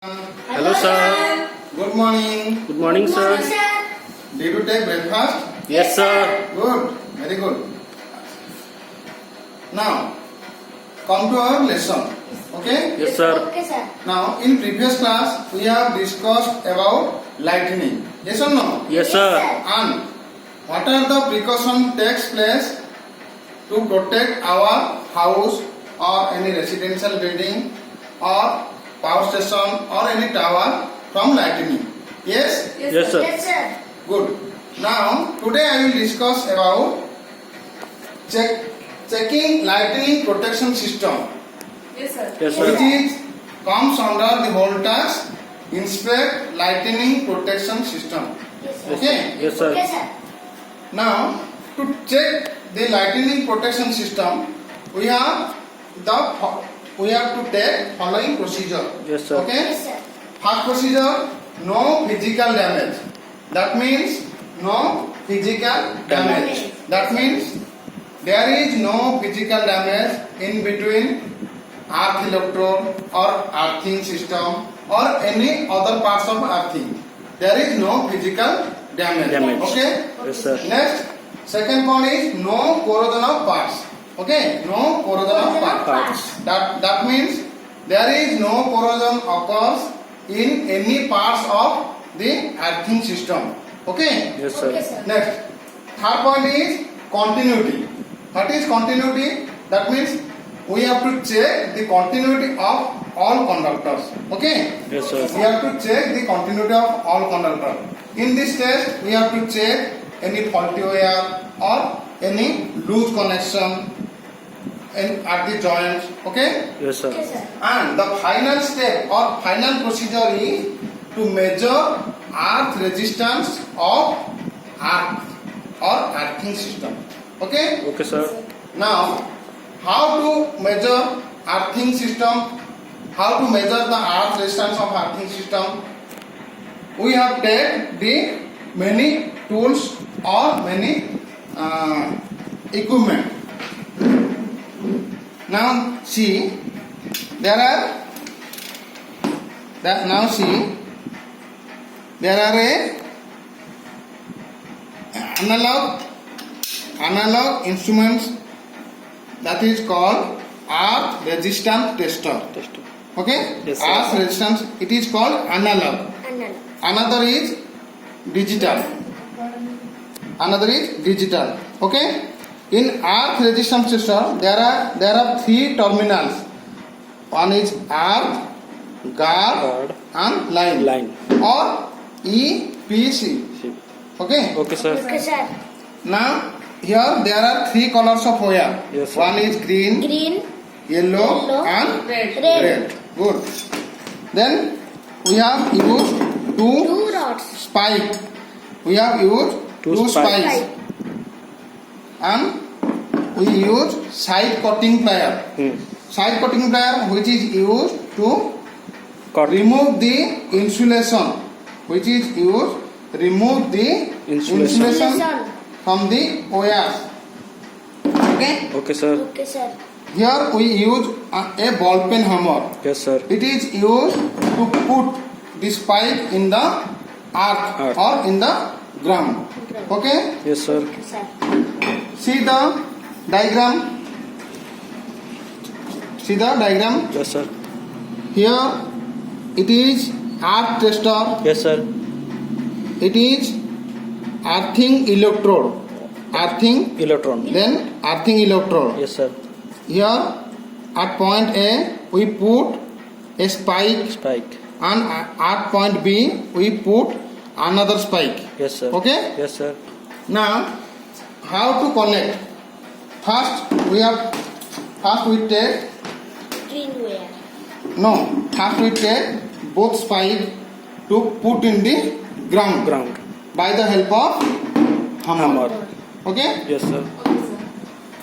Hello, sir. Good morning. Good morning, sir. Did you take breakfast? Yes, sir. Good. Very good. Now, come to our lesson. Okay? Yes, sir. Okay, sir. Now, in previous class, we have discussed about lightning. Yes or no? Yes, sir. And what are the precautions takes place to protect our house or any residential building or power station or any tower from lightning? Yes? Yes, sir. Yes, sir. Good. Now, today I will discuss about checking lightning protection system, Yes, sir. Yes, which sir. is comes under the whole task inspect lightning protection system. Yes, sir. Okay. Yes, sir. Okay, sir. Now, to check the lightning protection system, we have to take following procedure. Yes, sir. Okay. Yes, sir. First procedure, no physical damage. That means no physical damage. That means there is no physical damage in between earth electrode or earthing system or any other parts of earthing. There is no physical damage. Okay. Yes, sir. Next, second point is no corrosion of parts. Okay, no corrosion of parts. That means there is no corrosion occurs in any parts of the earthing system. Okay. Yes, Okay, sir. sir. Next, third point is continuity. What is continuity? That means we have to check the continuity of all conductors. Okay. Yes, sir. We have to check the continuity of all conductors. In this test, we have to check any faulty wire or any loose connection at the joints. Okay. Yes, sir. Okay, sir. And the final step or final procedure is to measure earth resistance of earth or earthing system. Okay. Okay, sir. Now, how to measure earthing system? How to measure the earth resistance of earthing system? We have taken the many tools or many equipment. Now see, there are analog instruments that is called earth resistance tester. Okay? Yes, sir. Earth resistance, it is called analog. Another is digital. Okay? In earth resistance tester, there are three terminals. One is earth, guard, and line. Or EPC. Okay? Okay, sir. Okay, sir. Now here there are three colors of wire. Yes, sir. One is green, Green, yellow, and red. red. Good. Then we have used two Two rods. spike. We have used two spikes. Spike. And we use side cutting plier. Side cutting plier which is used to remove the insulation. Insulation from the wires. Okay. Okay, sir. Okay, sir. Here we use a ball pen hammer. Yes, sir. It is used to put the spike in the earth or in the ground. Okay. Yes, sir. Okay, sir. See the diagram. Yes, sir. Here it is earth tester. Yes, sir. It is earthing electrode. Electron. Then earthing electrode. Yes, sir. Here at point A we put a spike, Spike. and at point B we put another spike. Yes, sir. Okay. Yes, sir. Now how to connect? First we take both spike to put in the ground by the help of hammer. Okay. Yes, sir.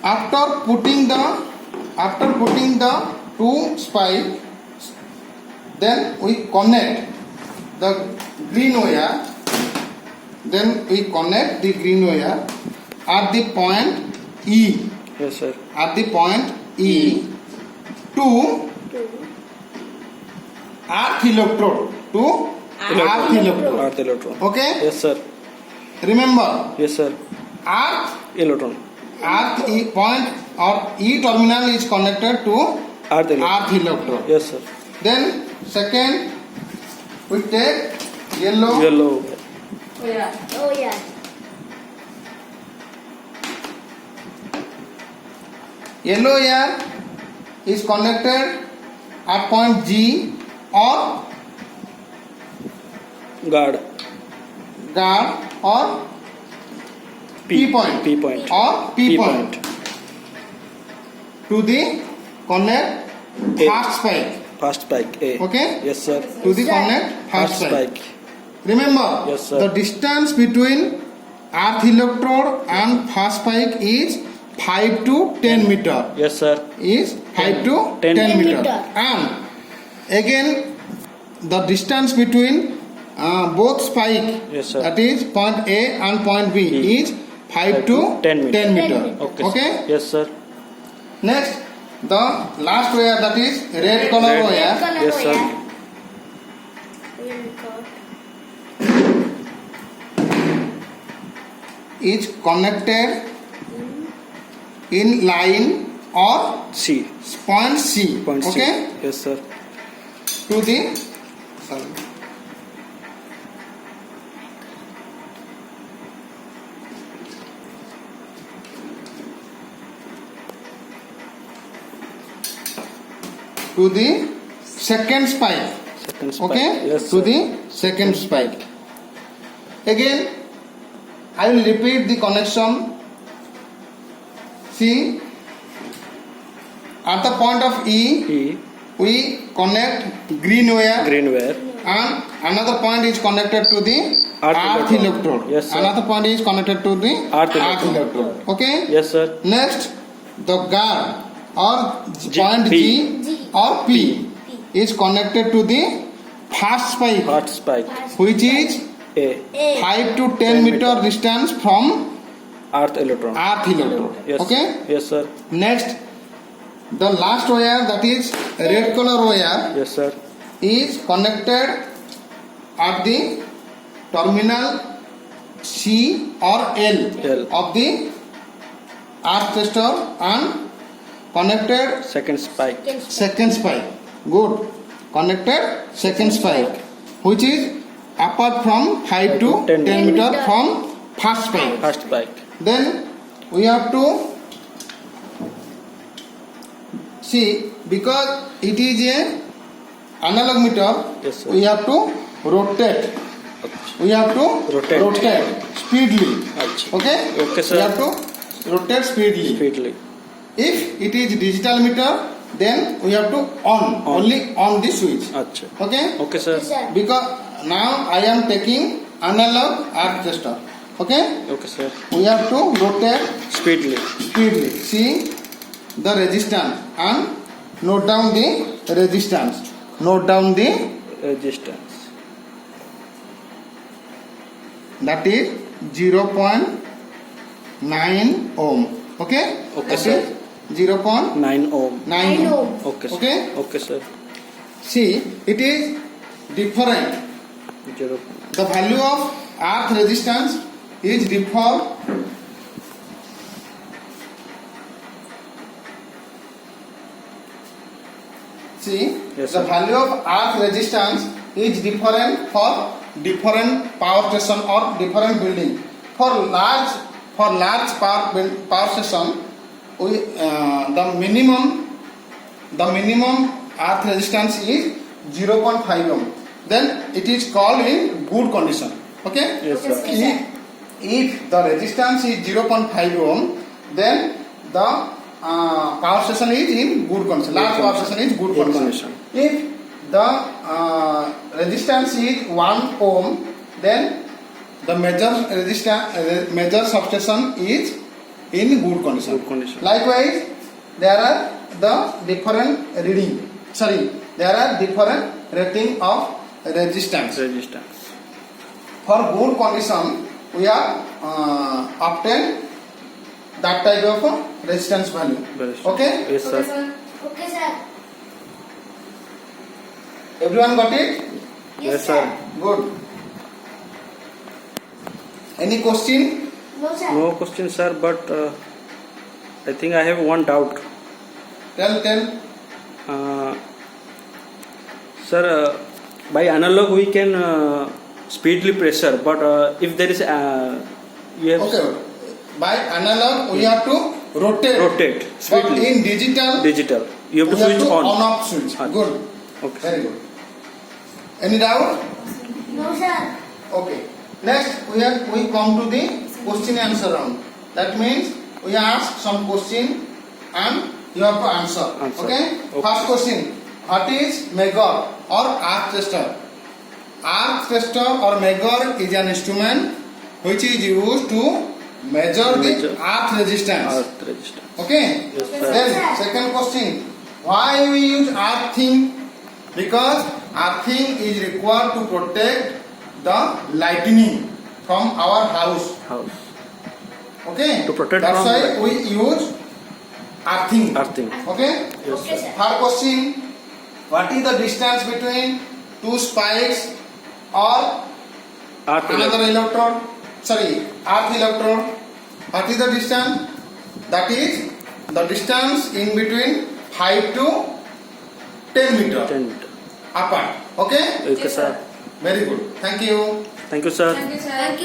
After putting the two spike, then we connect the green wire. At the point E. Yes, sir. At the point E to earth electrode to earth electrode. Earth electron. Okay? Yes, sir. Remember, Yes, sir. earth Electron. E point or E terminal is connected to Earth electron. earth electrode. Yes, sir. Then second, we take yellow. Yellow. Oh yeah. Oh yeah. Yellow here is connected at point G or Guard. guard or P point. P point. or P point to the connect A. fast spike. Fast spike. A. Okay? Yes, sir. To the connect fast Fast spike. spike. Remember, Yes, sir. the distance between earth electrode and fast spike is 5 to 10 meter. Yes, sir. Is 5 to 10 10 meter. meter. And again, the distance between both spike, Yes, sir. that is point A and point B, E. is 5 to 10 meter. 10 meter. Okay. Okay? Sir. Yes, sir. Next, the last wire, that is red color Red. wire, Color Yes, sir. wire. We'll record. is connected in line or C. point C. Point C. Okay? Yes, sir. To the sorry. To the second spike. Second spike. Okay? Yes, To sir. the second spike. Again, I will repeat the connection. See, at the point of E, E. we connect green wire, Green wire. and another point is connected to the Earth earth electrode. electrode. Yes, sir. Another point is connected to the Earth electrode. electrode. Okay? Yes, sir. Next, the guard or G- point P. G or P is connected to the fast spike, Hot spike. which is A. A. 5 to 10 10 meter meter. distance from Earth electron. earth electrode. Yes. Okay? Yes, sir. Next, the last wire, that is red color wire, Yes, sir. is connected at the terminal C or L, L. of the earth tester and connected Second spike. second spike. Good. Connected second spike, which is apart from 5 to 10 10 meter meter. from first spike. First spike. Then we have to see, because it is a analog meter, Yes, sir. we have to rotate. We have to Rotate. speedily. Achha. Okay? Okay, sir. We have to rotate speedily. Speedily. If it is digital meter, then we have to on. Only on the switch. Achha. Okay? Okay, sir. Yes, sir. Because now I am taking analog earth tester. Okay? Okay, sir. We have to rotate Speedily. speedily. See the resistance and note down the resistance. Note down the Resistance. that is 0.9 ohm. Okay? Okay, That sir. is 0.9 9 ohm. ohm. Okay, sir. Okay? Okay, sir. See, it is different. 0. The value of earth resistance is different. See, Yes, the sir. value of earth resistance is different for different power station or different building. For large power station, we the minimum earth resistance is 0.5 ohm. Then it is called in good condition. Okay? Yes, sir. If the resistance is 0.5 ohm, then the power station is in good condition. Large power station is good Good condition. condition. If the resistance is 1 ohm, then the major substation is in good condition. Good condition. Likewise, there are the different reading. There are different rating of resistance. Resistance. For good condition, we have obtained that type of resistance value. Resistance. Okay? Yes, sir. Okay, sir. Everyone got it? Yes, sir. Good. Any question? No, sir. No question, sir, but I think I have one doubt. Tell. Uh, Sir, by analog we can speedily pressure, but if there is you have Okay. By analog, we have to rotate. rotate But speedily. in digital, You have to we have switch to on. off switch. Ah. Good. Okay. Very good. Any doubt? No, sir. Okay. Next, we come to the question answer round. That means we ask some question and you have to answer. Answer. Okay? Okay. First question. What is Megger or arc tester? Arc tester or Megger is an instrument which is used to measure the Measure. earth resistance. Earth resistance. Okay? Yes, Okay, sir. Then second question. Why we use earthing? Because earthing is required to protect the lightning from our house. House. Okay? To protect That's from why light. we use earthing. Earthing. Okay? Yes, Okay, sir. sir. Third question. What is the distance between two spikes or Earth another electrode? Sorry, earth electrode. What is the distance? That is the distance in between 5 to 10 meter 10 meter. apart. Okay? Okay, sir. Very good. Thank you. Thank you, sir. Thank you, sir.